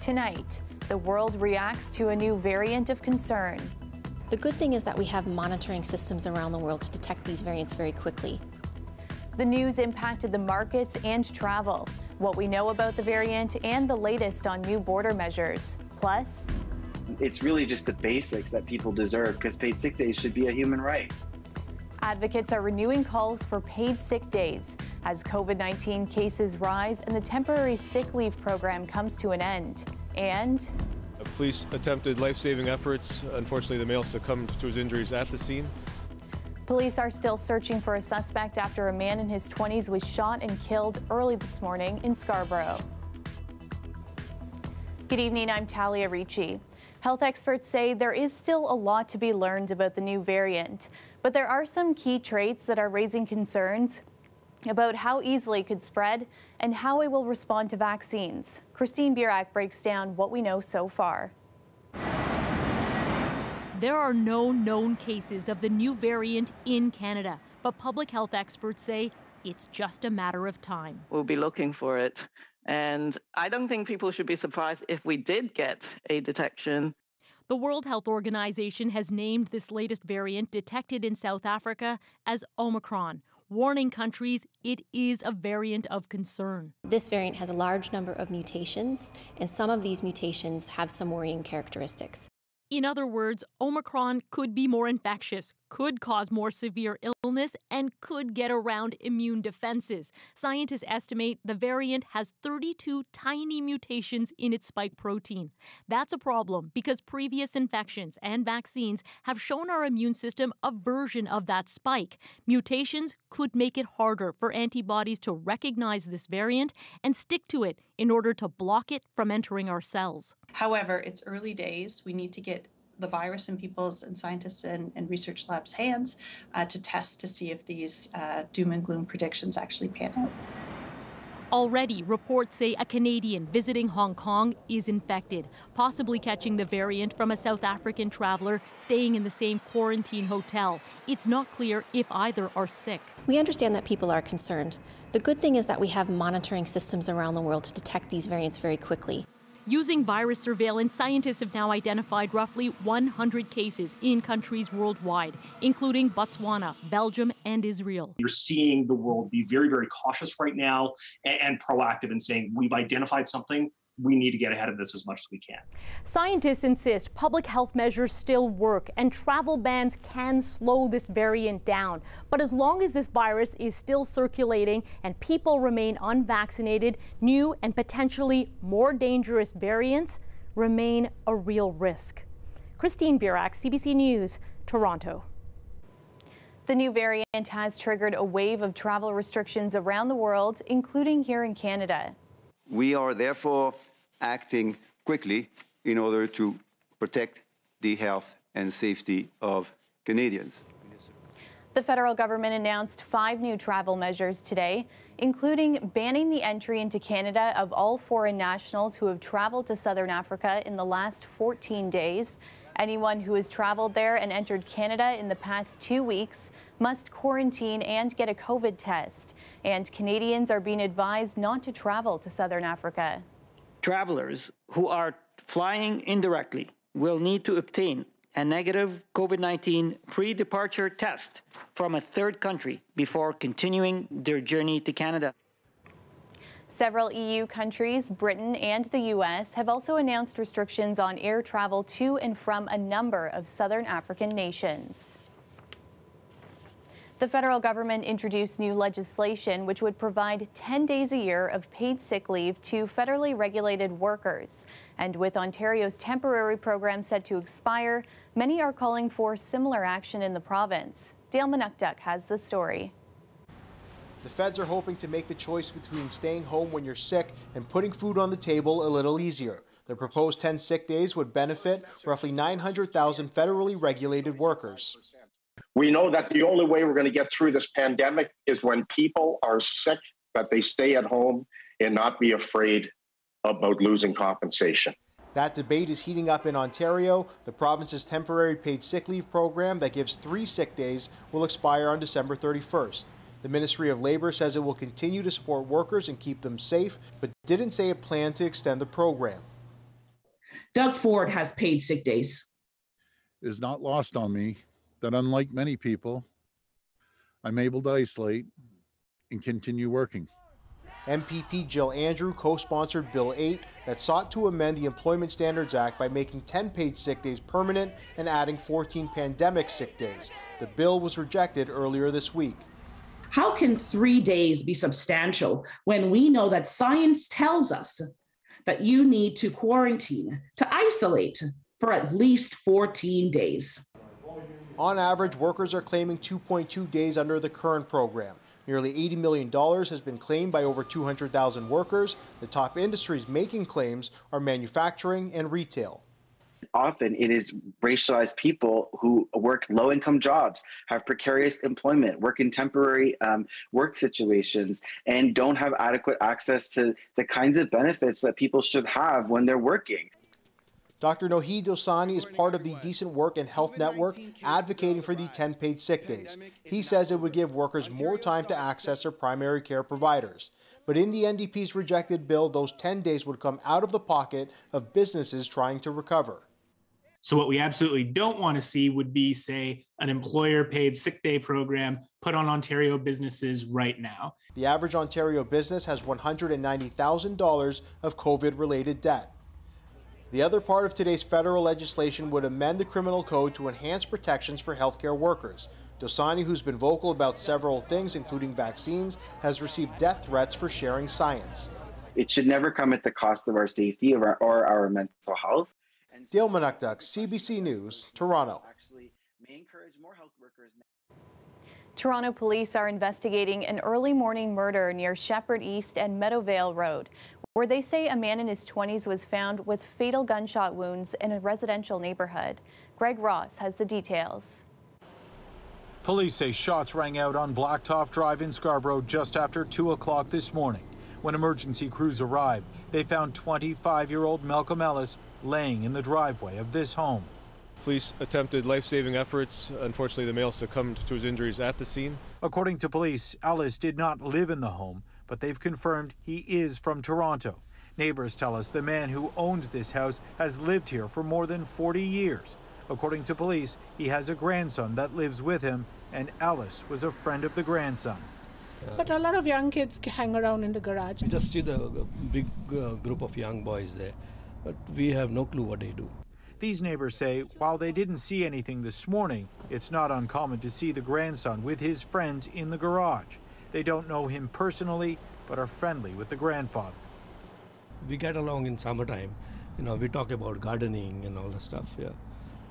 Tonight, the world reacts to a new variant of concern. The good thing is that we have monitoring systems around the world to detect these variants very quickly. The news impacted the markets and travel, what we know about the variant, and the latest on new border measures. Plus, it's really just the basics that people deserve, because paid sick days should be a human right. Advocates are renewing calls for paid sick days as COVID-19 cases rise and the temporary sick leave program comes to an end. And police attempted life-saving efforts. Unfortunately, the male succumbed to his injuries at the scene. Police are still searching for a suspect after a man in his 20s was shot and killed early this morning in Scarborough. Good evening, I'm Talia Ricci. Health experts say there is still a lot to be learned about the new variant, but there are some key traits that are raising concerns about how easily it could spread and how it will respond to vaccines. Christine Burak breaks down what we know so far. There are no known cases of the new variant in Canada, but public health experts say it's just a matter of time. We'll be looking for it. And I don't think people should be surprised if we did get a detection. The World Health Organization has named this latest variant detected in South Africa as Omicron, warning countries it is a variant of concern. This variant has a large number of mutations, and some of these mutations have some worrying characteristics. In other words, Omicron could be more infectious, could cause more severe illness, and could get around immune defenses. Scientists estimate the variant has 32 tiny mutations in its spike protein. That's a problem because previous infections and vaccines have shown our immune system a version of that spike. Mutations could make it harder for antibodies to recognize this variant and stick to it in order to block it from entering our cells. However, it's early days. We need to get the virus in people's and scientists and research labs' hands to test to see if these doom and gloom predictions actually pan out. Already, reports say a Canadian visiting Hong Kong is infected, possibly catching the variant from a South African traveler staying in the same quarantine hotel. It's not clear if either are sick. We understand that people are concerned. The good thing is that we have monitoring systems around the world to detect these variants very quickly. Using virus surveillance, scientists have now identified roughly 100 cases in countries worldwide, including Botswana, Belgium, and Israel. You're seeing the world be very, very cautious right now and proactive in saying, we've identified something. We need to get ahead of this as much as we can. Scientists insist public health measures still work and travel bans can slow this variant down. But as long as this virus is still circulating and people remain unvaccinated, new and potentially more dangerous variants remain a real risk. Christine Burak, CBC News, Toronto. The new variant has triggered a wave of travel restrictions around the world, including here in Canada. We are therefore acting quickly in order to protect the health and safety of Canadians. The federal government announced 5 new travel measures today, including banning the entry into Canada of all foreign nationals who have traveled to Southern Africa in the last 14 days. Anyone who has traveled there and entered Canada in the past 2 weeks must quarantine and get a COVID test. And Canadians are being advised not to travel to Southern Africa. Travelers who are flying indirectly will need to obtain a negative COVID-19 pre-departure test from a third country before continuing their journey to Canada. Several EU countries, Britain and the US, have also announced restrictions on air travel to and from a number of Southern African nations. The federal government introduced new legislation which would provide 10 days a year of paid sick leave to federally regulated workers. And with Ontario's temporary program set to expire, many are calling for similar action in the province. Dale Manukduk has the story. The feds are hoping to make the choice between staying home when you're sick and putting food on the table a little easier. The proposed 10 sick days would benefit roughly 900,000 federally regulated workers. We know that the only way we're going to get through this pandemic is when people are sick, that they stay at home and not be afraid about losing compensation. That debate is heating up in Ontario. The province's temporary paid sick leave program that gives 3 sick days will expire on December 31st. The Ministry of Labour says it will continue to support workers and keep them safe, but didn't say it planned to extend the program. Doug Ford has paid sick days. It is not lost on me that, unlike many people, I'm able to isolate and continue working. MPP Jill Andrew co-sponsored Bill 8 that sought to amend the Employment Standards Act by making 10 paid sick days permanent and adding 14 pandemic sick days. The bill was rejected earlier this week. How can 3 days be substantial when we know that science tells us that you need to quarantine, to isolate for at least 14 days? On average, workers are claiming 2.2 days under the current program. Nearly $80 million has been claimed by over 200,000 workers. The top industries making claims are manufacturing and retail. Often it is racialized people who work low-income jobs, have precarious employment, work in temporary work situations, and don't have adequate access to the kinds of benefits that people should have when they're working. Dr. Nohi Dosani is part of the Decent Work and Health Network advocating for the 10 paid sick days. He says it would give workers more time to access their primary care providers. But in the NDP's rejected bill, those 10 days would come out of the pocket of businesses trying to recover. So what we absolutely don't want to see would be, say, an employer-paid sick day program put on Ontario businesses right now. The average Ontario business has $190,000 of COVID-related debt. The other part of today's federal legislation would amend the criminal code to enhance protections for healthcare workers. Dosani, who's been vocal about several things, including vaccines, has received death threats for sharing science. It should never come at the cost of our safety or our mental health. Dale Manukduk, CBC News, Toronto. Toronto police are investigating an early morning murder near Shepherd East and Meadowvale Road, where they say a man in his 20s was found with fatal gunshot wounds in a residential neighborhood. Greg Ross has the details. Police say shots rang out on Blacktop Drive in Scarborough just after 2 o'clock this morning. When emergency crews arrived, they found 25-year-old Malcolm Ellis laying in the driveway of this home. Police attempted life-saving efforts. Unfortunately, the male succumbed to his injuries at the scene. According to police, Ellis did not live in the home, but they've confirmed he is from Toronto. Neighbors tell us the man who owns this house has lived here for more than 40 years. According to police, he has a grandson that lives with him, and Ellis was a friend of the grandson. But a lot of young kids hang around in the garage. We just see the big group of young boys there, but we have no clue what they do. These neighbors say while they didn't see anything this morning, it's not uncommon to see the grandson with his friends in the garage. They don't know him personally, but are friendly with the grandfather. We get along in summertime. You know, we talk about gardening and all that stuff, yeah.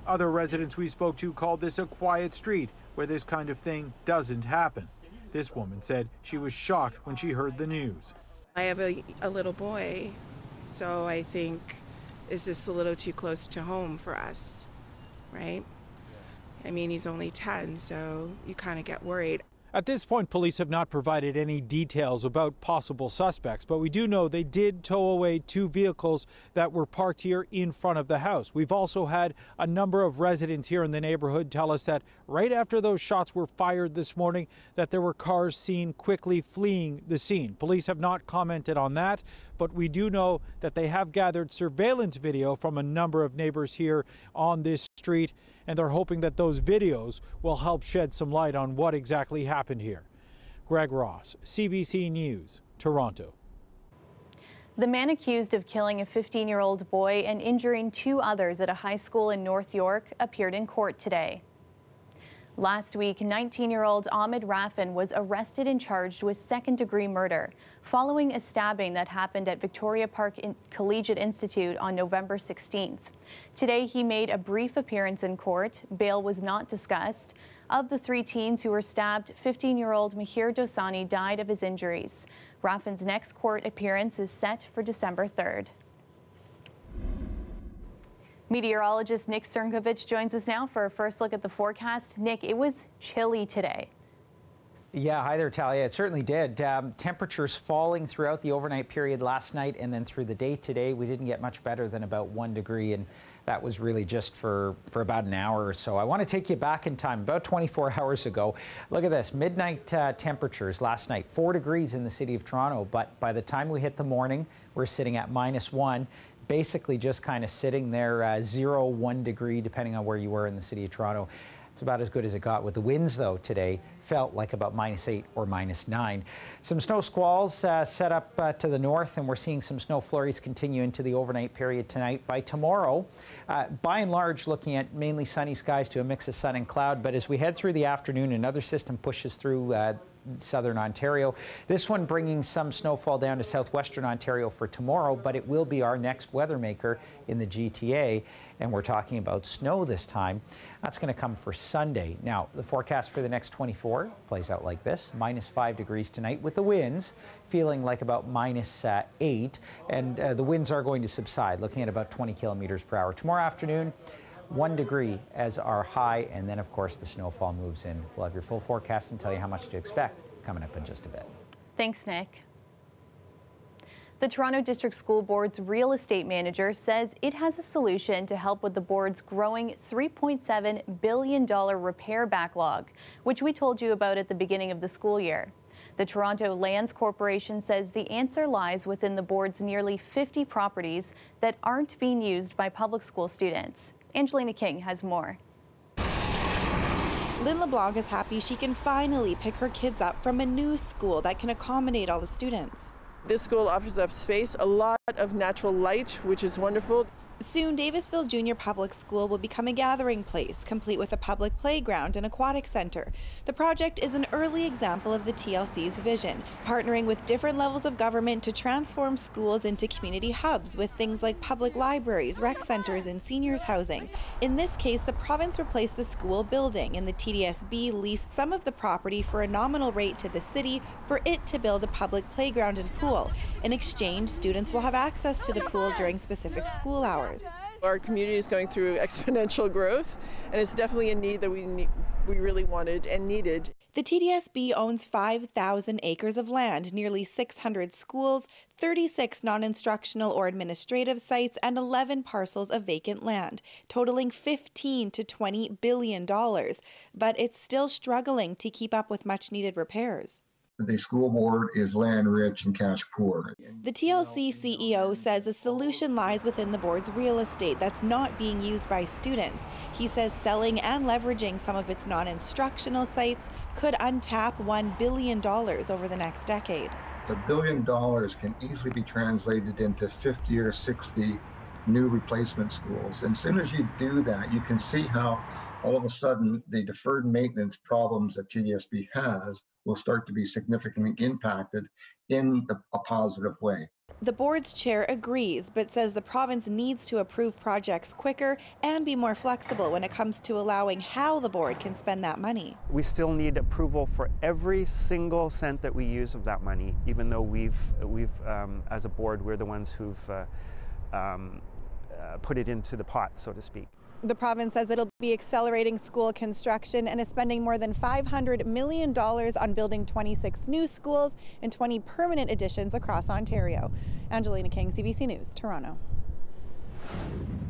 Other residents we spoke to called this a quiet street where this kind of thing doesn't happen. This woman said she was shocked when she heard the news. I have a little boy, so I think it's just a little too close to home for us, right? I mean, he's only 10, so you kind of get worried. At this point, police have not provided any details about possible suspects, but we do know they did tow away 2 vehicles that were parked here in front of the house. We've also had a number of residents here in the neighborhood tell us that right after those shots were fired this morning, that there were cars seen quickly fleeing the scene. Police have not commented on that, but we do know that they have gathered surveillance video from a number of neighbors here on this street, and they're hoping that those videos will help shed some light on what exactly happened here. Greg Ross, CBC News, Toronto. The man accused of killing a 15-year-old boy and injuring 2 others at a high school in North York appeared in court today. Last week, 19-year-old Ahmed Rafin was arrested and charged with second-degree murder following a stabbing that happened at Victoria Park Collegiate Institute on November 16th. Today, he made a brief appearance in court. Bail was not discussed. Of the 3 teens who were stabbed, 15-year-old Mihir Dosani died of his injuries. Rafin's next court appearance is set for December 3rd. Meteorologist Nick Cernkovich joins us now for a first look at the forecast. Nick, it was chilly today. Yeah, hi there, Talia. It certainly did. Temperatures falling throughout the overnight period last night and then through the day today. We didn't get much better than about 1 degree, and that was really just for about an hour or so. I want to take you back in time, about 24 hours ago. Look at this, midnight temperatures last night, 4 degrees in the city of Toronto, but by the time we hit the morning, we're sitting at -1. basically just kind of sitting there 0, 1 degree, depending on where you were in the city of Toronto. It's about as good as it got. With the winds, though, today felt like about -8 or -9. Some snow squalls set up to the north, and we're seeing some snow flurries continue into the overnight period tonight. By tomorrow, by and large, looking at mainly sunny skies to a mix of sun and cloud. But as we head through the afternoon, another system pushes through southern Ontario. This one bringing some snowfall down to southwestern Ontario for tomorrow, but it will be our next weather maker in the GTA. And we're talking about snow this time. That's going to come for Sunday. Now, the forecast for the next 24 plays out like this. -5 degrees tonight with the winds feeling like about -8. And the winds are going to subside, looking at about 20 kilometers per hour. Tomorrow afternoon, 1 degree as our high. And then, of course, the snowfall moves in. We'll have your full forecast and tell you how much to expect coming up in just a bit. Thanks, Nick. The Toronto District School Board's real estate manager says it has a solution to help with the board's growing $3.7 billion repair backlog, which we told you about at the beginning of the school year. The Toronto Lands Corporation says the answer lies within the board's nearly 50 properties that aren't being used by public school students. Angelina King has more. Lynn LeBlanc is happy she can finally pick her kids up from a new school that can accommodate all the students. This school offers up space, a lot of natural light, which is wonderful. Soon, Davisville Junior Public School will become a gathering place, complete with a public playground and aquatic center. The project is an early example of the TLC's vision, partnering with different levels of government to transform schools into community hubs with things like public libraries, rec centers, and seniors housing. In this case, the province replaced the school building, and the TDSB leased some of the property for a nominal rate to the city for it to build a public playground and pool. In exchange, students will have access to the pool during specific school hours. Our community is going through exponential growth, and it's definitely a need that we really wanted and needed. The TDSB owns 5,000 acres of land, nearly 600 schools, 36 non-instructional or administrative sites, and 11 parcels of vacant land, totaling $15 to $20 billion. But it's still struggling to keep up with much-needed repairs. The school board is land rich and cash poor. The TLC CEO says a solution lies within the board's real estate that's not being used by students. He says selling and leveraging some of its non-instructional sites could untap $1 billion over the next decade. $1 billion can easily be translated into 50 or 60 new replacement schools. And as soon as you do that, you can see how all of a sudden the deferred maintenance problems that TDSB has will start to be significantly impacted in a positive way. The board's chair agrees, but says the province needs to approve projects quicker and be more flexible when it comes to allowing how the board can spend that money. We still need approval for every single cent that we use of that money, even though we've as a board, we're the ones who've put it into the pot, so to speak. The province says it'll be accelerating school construction and is spending more than $500 million on building 26 new schools and 20 permanent additions across Ontario. Angelina King, CBC News, Toronto.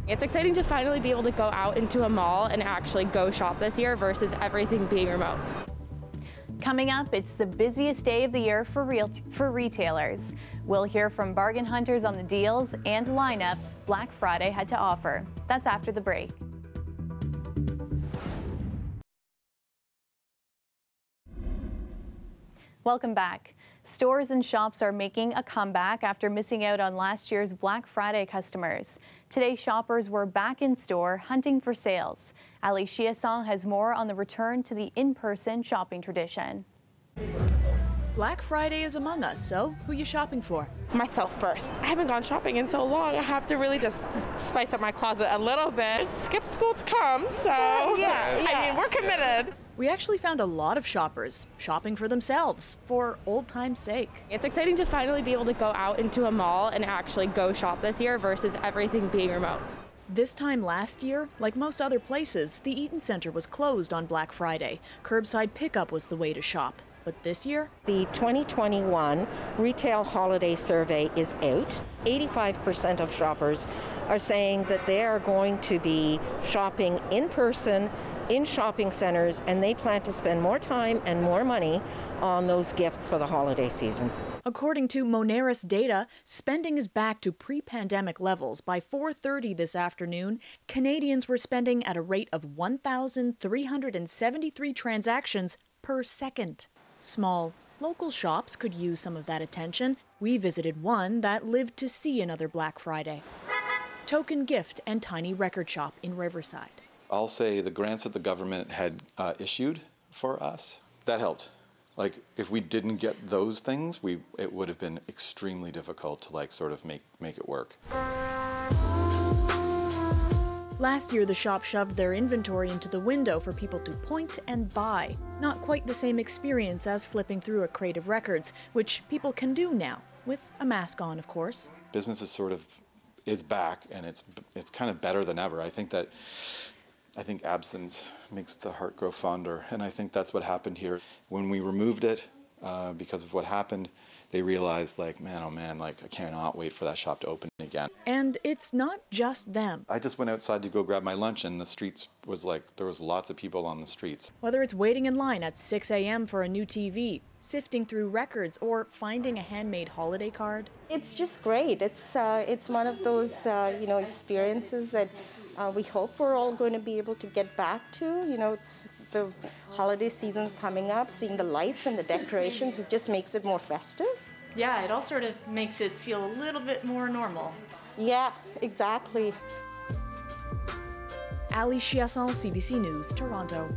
It's exciting to finally be able to go out into a mall and actually go shop this year versus everything being remote. Coming up, it's the busiest day of the year for retailers. We'll hear from bargain hunters on the deals and lineups Black Friday had to offer. That's after the break. Welcome back. Stores and shops are making a comeback after missing out on last year's Black Friday customers. Today, shoppers were back in store hunting for sales. Ali Chiasson has more on the return to the in-person shopping tradition. Black Friday is among us, so who are you shopping for? Myself first. I haven't gone shopping in so long. I have to really just spice up my closet a little bit. Skip school to come, so yeah. I mean, we're committed. We actually found a lot of shoppers shopping for themselves, for old time's sake. It's exciting to finally be able to go out into a mall and actually go shop this year versus everything being remote. This time last year, like most other places, the Eaton Centre was closed on Black Friday. Curbside pickup was the way to shop. But this year, the 2021 Retail Holiday Survey is out. 85% of shoppers are saying that they are going to be shopping in person in shopping centers, and they plan to spend more time and more money on those gifts for the holiday season. according to Moneris data, spending is back to pre-pandemic levels. By 4:30 this afternoon, Canadians were spending at a rate of 1,373 transactions per second. Small local shops could use some of that attention. We visited one that lived to see another Black Friday. Token Gift and Tiny Record Shop in Riverside. I'll say the grants that the government had issued for us, that helped. Like, if we didn't get those things, it would have been extremely difficult to sort of make it work. Last year, the shop shoved their inventory into the window for people to point and buy. Not quite the same experience as flipping through a crate of records, which people can do now, with a mask on, of course. Business is back, and it's kind of better than ever. I think absence makes the heart grow fonder, and I think that's what happened here. When we removed it, because of what happened, they realized, man, oh man, I cannot wait for that shop to open again. And it's not just them. I just went outside to go grab my lunch, and the streets was there was lots of people on the streets. Whether it's waiting in line at 6 a.m. for a new TV, sifting through records, or finding a handmade holiday card. It's just great. It's one of those experiences that we hope we're all going to be able to get back to. It's the holiday season's coming up, seeing the lights and the decorations, it just makes it more festive. Yeah, it all sort of makes it feel a little bit more normal. Yeah, exactly. Ali Chiasson, CBC News, Toronto.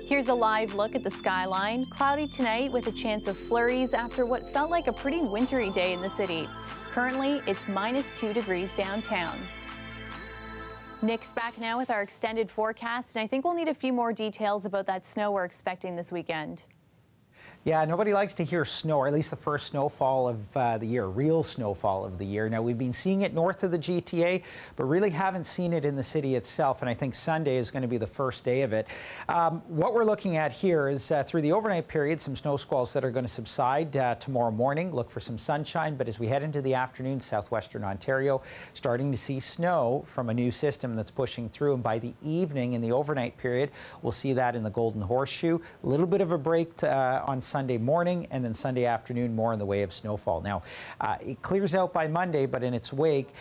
Here's a live look at the skyline. Cloudy tonight with a chance of flurries after what felt like a pretty wintry day in the city. Currently, it's -2 degrees downtown. Nick's back now with our extended forecast, and I think we'll need a few more details about that snow we're expecting this weekend. Yeah, nobody likes to hear snow, or at least the first snowfall of the year, real snowfall of the year. Now, we've been seeing it north of the GTA, but really haven't seen it in the city itself, and I think Sunday is going to be the first day of it. What we're looking at here is through the overnight period, some snow squalls that are going to subside tomorrow morning. Look for some sunshine, but as we head into the afternoon, southwestern Ontario, starting to see snow from a new system that's pushing through, and by the evening in the overnight period, we'll see that in the Golden Horseshoe. A little bit of a break on Sunday morning, and then Sunday afternoon more in the way of snowfall. Now, it clears out by Monday, but in its wake,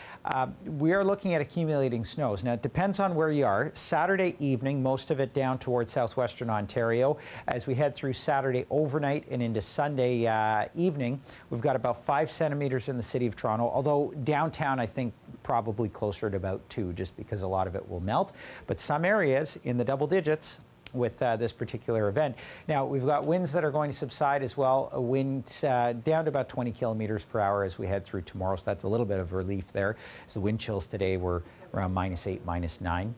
we are looking at accumulating snows. Now, it depends on where you are. Saturday evening, most of it down towards southwestern Ontario. As we head through Saturday overnight and into Sunday evening, we've got about 5 centimeters in the city of Toronto, although downtown, I think, probably closer to about 2, just because a lot of it will melt. But some areas in the double digits with this particular event. Now, we've got winds that are going to subside as well. A wind down to about 20 kilometers per hour as we head through tomorrow, so that's a little bit of relief there. So the wind chills today were around -8, -9.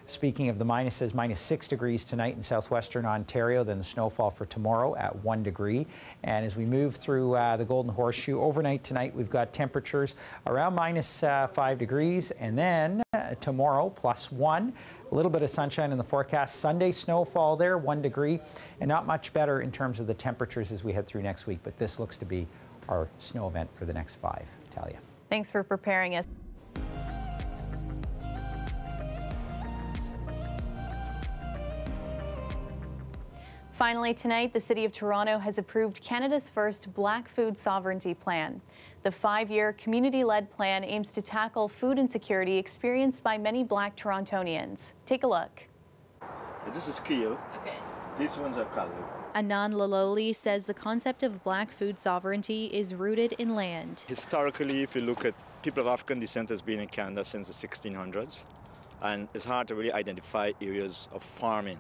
Speaking of the minuses, -6 degrees tonight in southwestern Ontario, then the snowfall for tomorrow at 1 degree. And as we move through the Golden Horseshoe overnight tonight, we've got temperatures around -5 degrees, and then tomorrow +1. A little bit of sunshine in the forecast. Sunday snowfall there, 1 degree, and not much better in terms of the temperatures as we head through next week. But this looks to be our snow event for the next 5. Talia. Thanks for preparing us. Finally tonight, the City of Toronto has approved Canada's first Black Food Sovereignty Plan. The 5-year community-led plan aims to tackle food insecurity experienced by many Black Torontonians. Take a look. This is kale. Okay. These ones are colored. Anand Laloli says the concept of Black food sovereignty is rooted in land. Historically, if you look at people of African descent has been in Canada since the 1600s, and it's hard to really identify areas of farming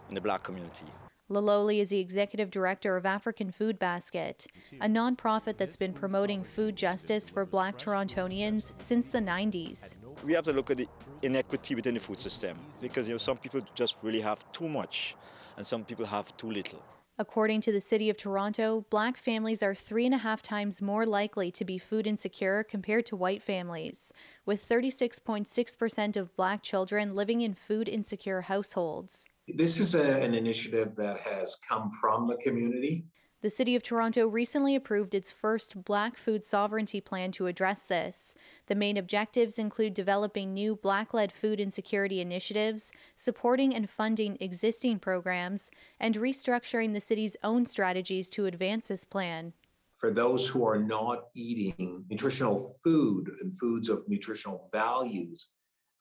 in the Black community. Laloli is the executive director of African Food Basket, a nonprofit that's been promoting food justice for Black Torontonians since the 90s. We have to look at the inequity within the food system because some people just really have too much and some people have too little. According to the City of Toronto, Black families are 3.5 times more likely to be food insecure compared to white families, with 36.6% of Black children living in food insecure households. This is an initiative that has come from the community. The City of Toronto recently approved its first Black food sovereignty plan to address this. The main objectives include developing new Black-led food insecurity initiatives, supporting and funding existing programs, and restructuring the city's own strategies to advance this plan. For those who are not eating nutritional food and foods of nutritional values,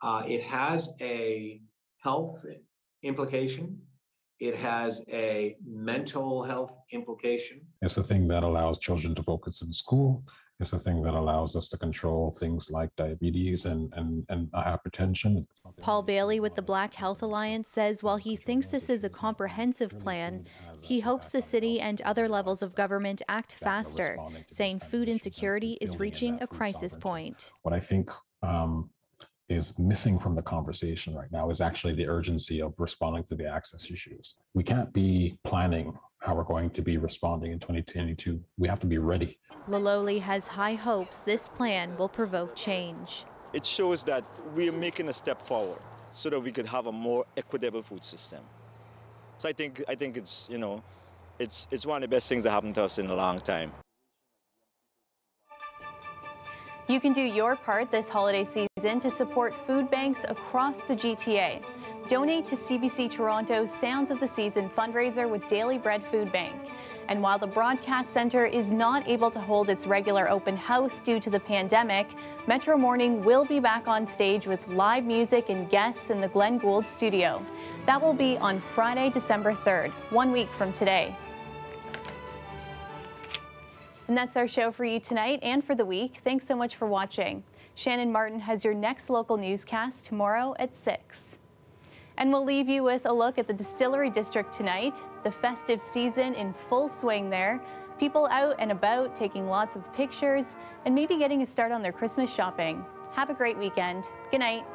it has a health implication. It has a mental health implication. It's the thing that allows children to focus in school. It's the thing that allows us to control things like diabetes and hypertension. Paul Bailey with the Black Health Alliance says while he thinks this is a comprehensive plan, he hopes the city and other levels of government act faster, saying food insecurity is reaching a crisis point. What I think is missing from the conversation right now is actually the urgency of responding to the access issues. We can't be planning how we're going to be responding in 2022. We have to be ready. Laloli has high hopes this plan will provoke change. It shows that we're making a step forward so that we could have a more equitable food system. So I think it's, you know, it's one of the best things that happened to us in a long time. You can do your part this holiday season to support food banks across the GTA. Donate to CBC Toronto's Sounds of the Season fundraiser with Daily Bread Food Bank. And while the Broadcast Centre is not able to hold its regular open house due to the pandemic, Metro Morning will be back on stage with live music and guests in the Glenn Gould studio. That will be on Friday, December 3rd, 1 week from today. And that's our show for you tonight and for the week. Thanks so much for watching. Shannon Martin has your next local newscast tomorrow at 6. And we'll leave you with a look at the Distillery District tonight. The festive season in full swing there. People out and about taking lots of pictures and maybe getting a start on their Christmas shopping. Have a great weekend. Good night.